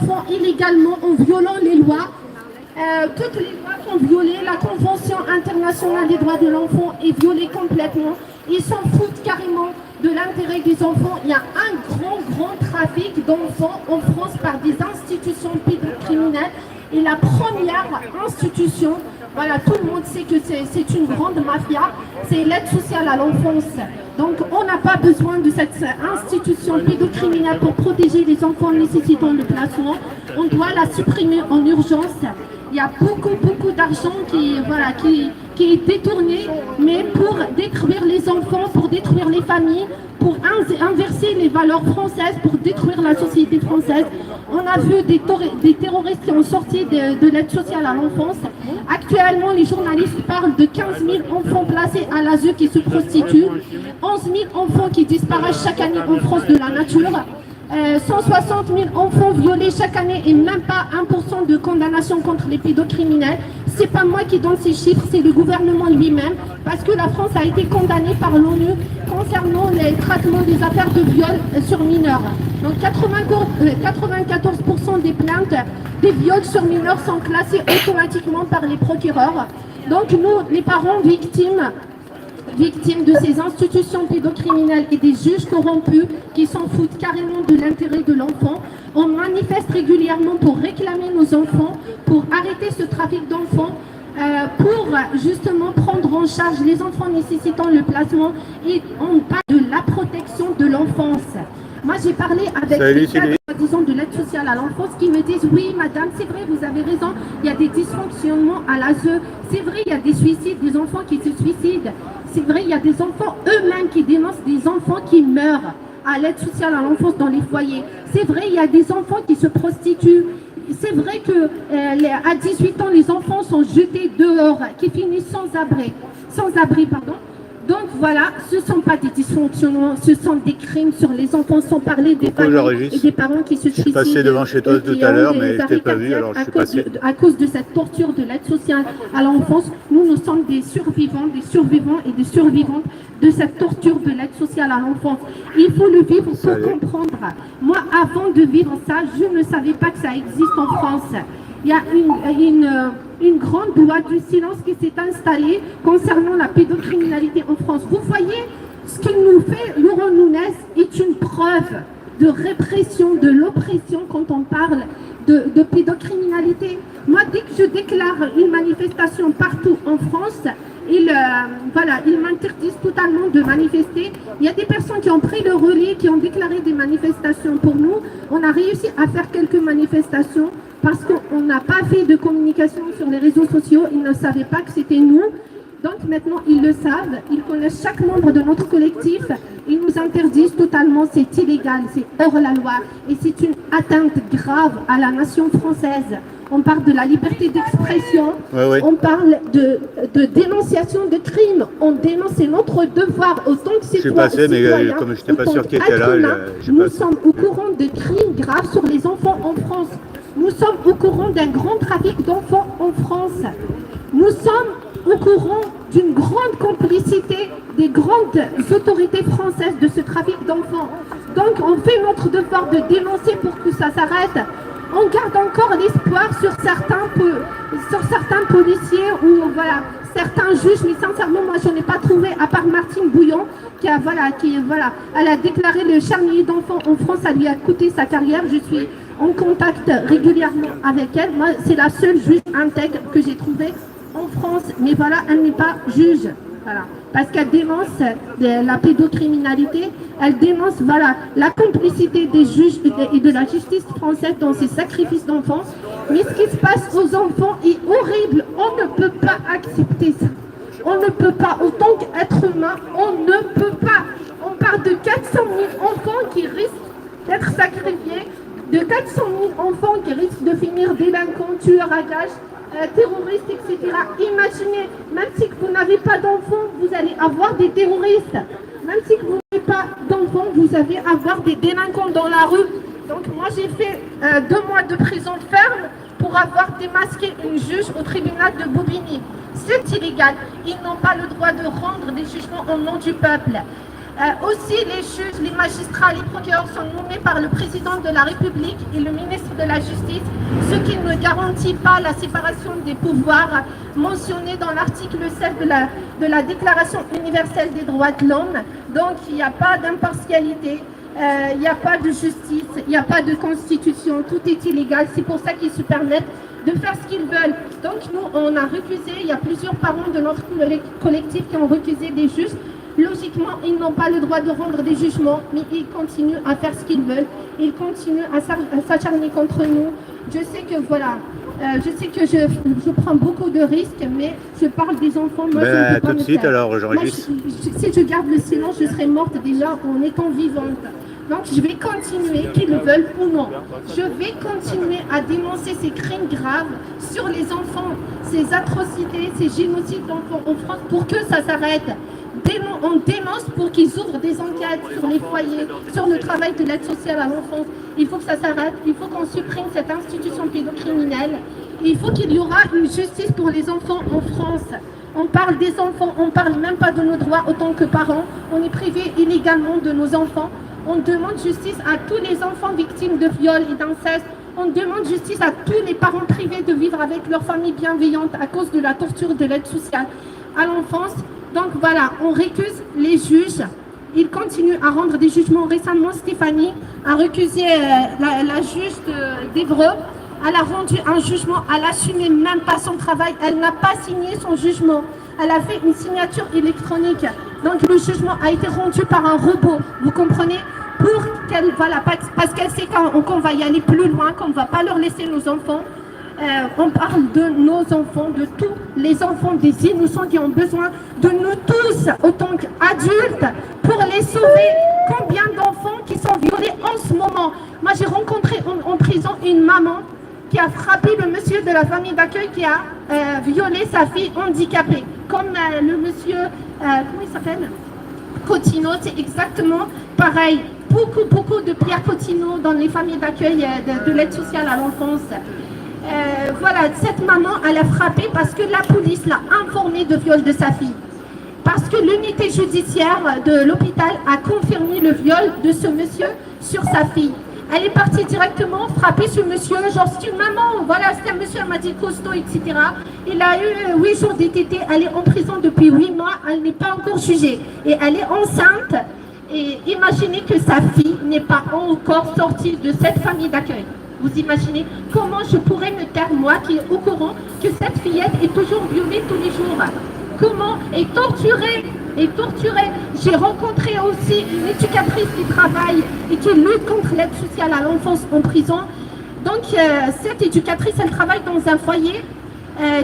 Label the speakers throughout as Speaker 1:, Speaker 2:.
Speaker 1: l'enfant illégalement en violant les lois. Toutes les lois sont violées, la Convention internationale des droits de l'enfant est violée complètement. Ils s'en foutent carrément de l'intérêt des enfants. Il y a un grand trafic d'enfants en France par des institutions pédocriminelles. Et la première institution, voilà, tout le monde sait que c'est une grande mafia, c'est l'aide sociale à l'enfance. Donc on n'a pas besoin de cette institution pédocriminelle pour protéger les enfants nécessitant le placement. On doit la supprimer en urgence. Il y a beaucoup d'argent qui est détourné, mais pour détruire les enfants, pour détruire les familles, pour inverser les valeurs françaises, pour détruire la société française. On a vu des terroristes qui ont sorti de l'aide sociale à l'enfance. Actuellement, les journalistes parlent de 15 000 enfants placés à l'ASE qui se prostituent, 11 000 enfants qui disparaissent chaque année en France de la nature, 160 000 enfants violés chaque année et même pas 1% de condamnation contre les pédocriminels. C'est pas moi qui donne ces chiffres, c'est le gouvernement lui-même, parce que la France a été condamnée par l'ONU concernant les traitements des affaires de viol sur mineurs. Donc 94% des plaintes des viols sur mineurs sont classées automatiquement par les procureurs. Donc nous, les parents victimes de ces institutions pédocriminelles et des juges corrompus qui s'en foutent carrément de l'intérêt de l'enfant. On manifeste régulièrement pour réclamer nos enfants, pour arrêter ce trafic d'enfants, pour justement prendre en charge les enfants nécessitant le placement et on parle de la protection de l'enfance. Moi, j'ai parlé avec des cadres, disons, de l'aide sociale à l'enfance qui me disent « Oui, madame, c'est vrai, vous avez raison, il y a des dysfonctionnements à l'ASE. C'est vrai, il y a des suicides, des enfants qui se suicident. C'est vrai, il y a des enfants eux-mêmes qui dénoncent des enfants qui meurent à l'aide sociale à l'enfance dans les foyers. C'est vrai, il y a des enfants qui se prostituent. C'est vrai qu'à 18 ans, les enfants sont jetés dehors, qui finissent sans abri. Donc voilà, ce ne sont pas des dysfonctionnements, ce sont des crimes sur les enfants, sans parler des familles et des parents qui se suicident.
Speaker 2: Je suis passé devant chez toi tout à l'heure, mais je t'ai pas vu, alors je suis passé.
Speaker 1: À cause de cette torture de l'aide sociale à l'enfance, nous sommes des survivants et des survivantes de cette torture de l'aide sociale à l'enfance. Il faut le vivre pour comprendre. Moi, avant de vivre ça, je ne savais pas que ça existe en France. Il y a une grande loi du silence qui s'est installée concernant la pédocriminalité en France. Vous voyez, ce que nous fait Laurent Nunez est une preuve de répression, de l'oppression quand on parle de pédocriminalité. Moi, dès que je déclare une manifestation partout en France, ils m'interdisent totalement de manifester. Il y a des personnes qui ont pris le relais, qui ont déclaré des manifestations pour nous. On a réussi à faire quelques manifestations parce qu'on n'a pas fait de communication sur les réseaux sociaux. Ils ne savaient pas que c'était nous. Donc maintenant, ils le savent. Ils connaissent chaque membre de notre collectif. Ils nous interdisent totalement. C'est illégal, c'est hors la loi. Et c'est une atteinte grave à la nation française. On parle de la liberté d'expression, on parle de dénonciation de crimes, on dénonce, c'est notre devoir autant que citoyens.
Speaker 2: Je suis passé, mais comme je n'étais pas sûr qu'il était là,
Speaker 1: nous sommes au courant de crimes graves sur les enfants en France. Nous sommes au courant d'un grand trafic d'enfants en France. Nous sommes au courant d'une grande complicité des grandes autorités françaises de ce trafic d'enfants. Donc on fait notre devoir de dénoncer pour que ça s'arrête. On garde encore l'espoir sur certains policiers ou certains juges, mais sincèrement, moi, je n'ai pas trouvé, à part Martine Bouillon, elle a déclaré le charnier d'enfants en France, ça lui a coûté sa carrière. Je suis en contact régulièrement avec elle. Moi, c'est la seule juge intègre que j'ai trouvée en France, mais voilà, elle n'est pas juge. Voilà. Parce qu'elle dénonce la pédocriminalité, elle dénonce la complicité des juges et de la justice française dans ces sacrifices d'enfants. Mais ce qui se passe aux enfants est horrible. On ne peut pas accepter ça. On ne peut pas, autant qu'être humain, on ne peut pas. On parle de 400 000 enfants qui risquent d'être sacrifiés, de 400 000 enfants qui risquent de finir délinquants, tueurs à gages, terroristes, etc. Imaginez, même si vous n'avez pas d'enfants, vous allez avoir des terroristes. Même si vous n'avez pas d'enfants, vous allez avoir des délinquants dans la rue. Donc moi j'ai fait 2 mois de prison ferme pour avoir démasqué une juge au tribunal de Bobigny. C'est illégal. Ils n'ont pas le droit de rendre des jugements au nom du peuple. Aussi, les juges, les magistrats, les procureurs sont nommés par le président de la République et le ministre de la Justice, ce qui ne garantit pas la séparation des pouvoirs mentionnée dans l'article 7 de la Déclaration universelle des droits de l'homme. Donc, il n'y a pas d'impartialité, il n'y a pas de justice, il n'y a pas de constitution, tout est illégal. C'est pour ça qu'ils se permettent de faire ce qu'ils veulent. Donc, nous, on a recusé, il y a plusieurs parents de notre collectif qui ont recusé des juges. Logiquement, ils n'ont pas le droit de rendre des jugements, mais ils continuent à faire ce qu'ils veulent. Ils continuent à s'acharner contre nous. Je sais que, voilà, je sais que je prends beaucoup de risques, mais je parle des enfants. Moi, je ne peux pas
Speaker 2: tout de suite,
Speaker 1: faire.
Speaker 2: alors, Jean-Régis.
Speaker 1: Si je garde le silence, je serai morte déjà en étant vivante. Donc, je vais continuer, qu'ils le veulent ou non. Je vais continuer à dénoncer ces crimes graves sur les enfants, ces atrocités, ces génocides d'enfants en France pour que ça s'arrête. On dénonce pour qu'ils ouvrent des enquêtes sur les foyers, sur le travail de l'aide sociale à l'enfance. Il faut que ça s'arrête, il faut qu'on supprime cette institution pédocriminelle. Il faut qu'il y aura une justice pour les enfants en France. On parle des enfants, on ne parle même pas de nos droits en tant que parents. On est privé illégalement de nos enfants. On demande justice à tous les enfants victimes de viols et d'inceste. On demande justice à tous les parents privés de vivre avec leur famille bienveillante à cause de la torture de l'aide sociale à l'enfance. Donc voilà, on récuse les juges. Ils continuent à rendre des jugements. Récemment, Stéphanie a recusé la juge d'Évreux. Elle a rendu un jugement. Elle n'assumait même pas son travail. Elle n'a pas signé son jugement. Elle a fait une signature électronique. Donc le jugement a été rendu par un robot. Vous comprenez? Pour qu'elle, voilà, parce qu'elle sait qu'on va y aller plus loin, qu'on ne va pas leur laisser nos enfants. On parle de nos enfants, de tous les enfants des innocents qui ont besoin de nous tous, autant qu'adultes, pour les sauver. Combien d'enfants qui sont violés en ce moment? Moi, j'ai rencontré en prison une maman qui a frappé le monsieur de la famille d'accueil qui a violé sa fille handicapée. Comme le monsieur, comment il s'appelle? Cotino, c'est exactement pareil. Beaucoup de Pierre Cotino dans les familles d'accueil de l'aide sociale à l'enfance. Voilà, cette maman, elle a frappé parce que la police l'a informée de viol de sa fille. Parce que l'unité judiciaire de l'hôpital a confirmé le viol de ce monsieur sur sa fille. Elle est partie directement frapper ce monsieur, genre c'est une maman, voilà, c'est un monsieur, elle m'a dit costaud, etc. Il a eu 8 jours d'ITT, elle est en prison depuis 8 mois, elle n'est pas encore jugée. Et elle est enceinte. Et imaginez que sa fille n'est pas encore sortie de cette famille d'accueil. Vous imaginez comment je pourrais me taire, moi, qui est au courant que cette fillette est toujours violée tous les jours. Comment? Et torturée. J'ai rencontré aussi une éducatrice qui travaille et qui lutte contre l'aide sociale à l'enfance en prison. Donc, cette éducatrice, elle travaille dans un foyer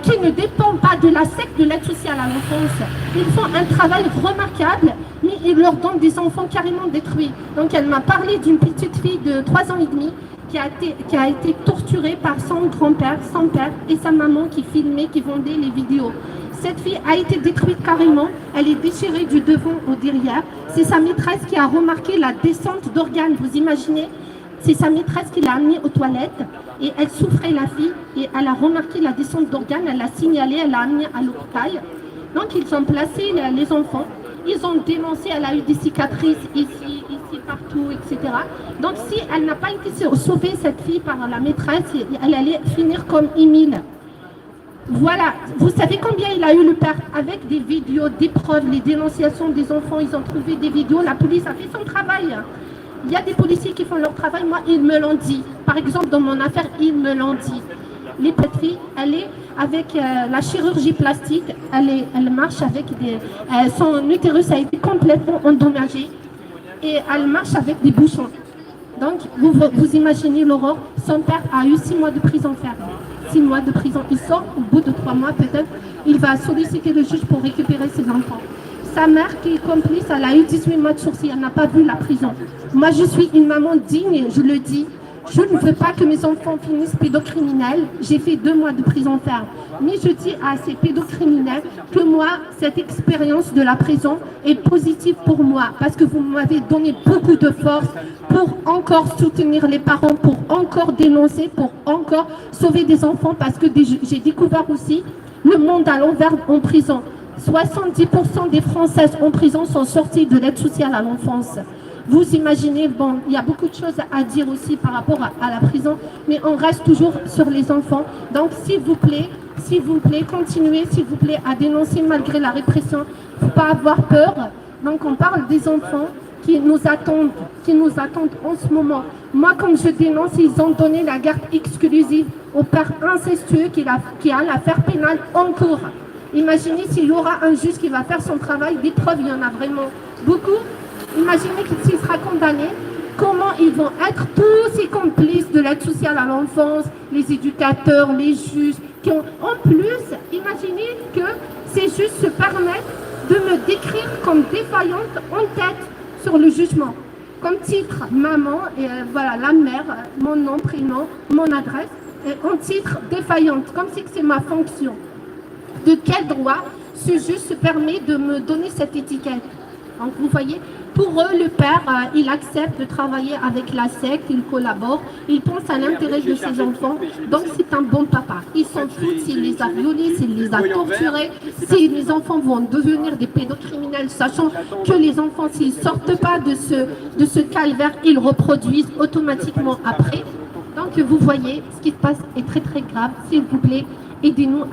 Speaker 1: qui ne dépend pas de la secte de l'aide sociale à l'enfance. Ils font un travail remarquable, mais ils leur donnent des enfants carrément détruits. Donc, elle m'a parlé d'une petite fille de 3 ans et demi qui a été torturée par son grand-père, son père et sa maman qui filmait, qui vendait les vidéos. Cette fille a été détruite carrément, elle est déchirée du devant au derrière. C'est sa maîtresse qui a remarqué la descente d'organes, vous imaginez? C'est sa maîtresse qui l'a amenée aux toilettes et elle souffrait, la fille, et elle a remarqué la descente d'organes, elle l'a signalé, elle l'a amenée à l'hôpital. Donc ils ont placé les enfants, ils ont dénoncé, elle a eu des cicatrices ici, partout, etc. Donc si elle n'a pas été sauvée, cette fille, par la maîtresse, elle allait finir comme Émile. Voilà, vous savez combien il a eu le père? Avec des vidéos, des preuves, les dénonciations des enfants, ils ont trouvé des vidéos, la police a fait son travail. Il y a des policiers qui font leur travail, moi, ils me l'ont dit. Par exemple, dans mon affaire, ils me l'ont dit. Les petites filles, elle est avec la chirurgie plastique, elle marche avec son utérus a été complètement endommagé et elle marche avec des bouchons. Donc, vous imaginez l'horreur, son père a eu 6 mois de prison ferme. 6 mois de prison. Il sort au bout de 3 mois, peut-être, il va solliciter le juge pour récupérer ses enfants. Sa mère, qui est complice, elle a eu 18 mois de sursis, elle n'a pas vu la prison. Moi, je suis une maman digne, je le dis. Je ne veux pas que mes enfants finissent pédocriminels. J'ai fait 2 mois de prison ferme. Mais je dis à ces pédocriminels que moi, cette expérience de la prison est positive pour moi. Parce que vous m'avez donné beaucoup de force pour encore soutenir les parents, pour encore dénoncer, pour encore sauver des enfants. Parce que j'ai découvert aussi le monde à l'envers en prison. 70% des Françaises en prison sont sorties de l'aide sociale à l'enfance. Vous imaginez, bon, il y a beaucoup de choses à dire aussi par rapport à la prison, mais on reste toujours sur les enfants. Donc, s'il vous plaît, continuez, s'il vous plaît, à dénoncer malgré la répression. Il ne faut pas avoir peur. Donc, on parle des enfants qui nous attendent en ce moment. Moi, comme je dénonce, ils ont donné la garde exclusive au père incestueux qui a l'affaire pénale en cours. Imaginez s'il y aura un juge qui va faire son travail, des preuves, il y en a vraiment beaucoup. Imaginez s'il sera condamné, comment ils vont être tous ces complices de l'aide sociale à l'enfance, les éducateurs, les juges, qui ont en plus, imaginez que ces juges se permettent de me décrire comme défaillante en tête sur le jugement. Comme titre, maman, et voilà, la mère, mon nom, prénom, mon adresse, et en titre, défaillante, comme si c'est ma fonction. De quel droit ce juge se permet de me donner cette étiquette? Donc vous voyez, pour eux, le père, il accepte de travailler avec la secte, il collabore, il pense à l'intérêt de ses enfants, donc c'est un bon papa. Ils s'en foutent s'il les a violés, s'il les a torturés, si les enfants vont devenir des pédocriminels, sachant que les enfants, s'ils ne sortent pas de ce calvaire, ils reproduisent automatiquement après. Donc vous voyez, ce qui se passe est très très grave, s'il vous plaît. Aidez-nous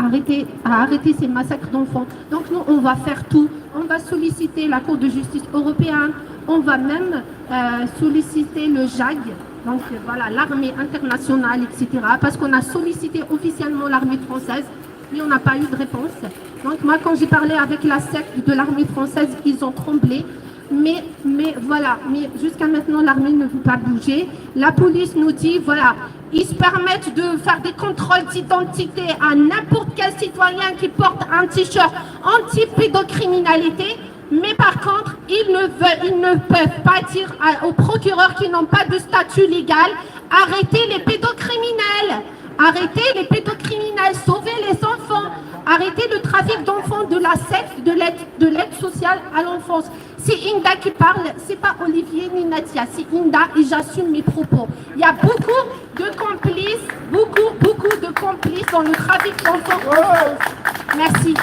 Speaker 1: à arrêter ces massacres d'enfants. Donc nous, on va faire tout. On va solliciter la Cour de justice européenne. On va même solliciter le JAG, donc voilà, l'armée internationale, etc. Parce qu'on a sollicité officiellement l'armée française, mais on n'a pas eu de réponse. Donc moi, quand j'ai parlé avec la secte de l'armée française, ils ont tremblé. Mais voilà, mais jusqu'à maintenant, l'armée ne veut pas bouger. La police nous dit, voilà, ils se permettent de faire des contrôles d'identité à n'importe quel citoyen qui porte un t-shirt anti-pédocriminalité. Mais par contre, ils ne peuvent pas dire aux procureurs qui n'ont pas de statut légal, arrêtez les pédocriminels, arrêtez les pédocriminels, sauvez les enfants, arrêtez le trafic d'enfants de la secte de l'aide sociale à l'enfance. C'est Inda qui parle, c'est pas Olivier ni Nadia, c'est Inda et j'assume mes propos. Il y a beaucoup de complices dans le trafic d'enfants en France. Merci.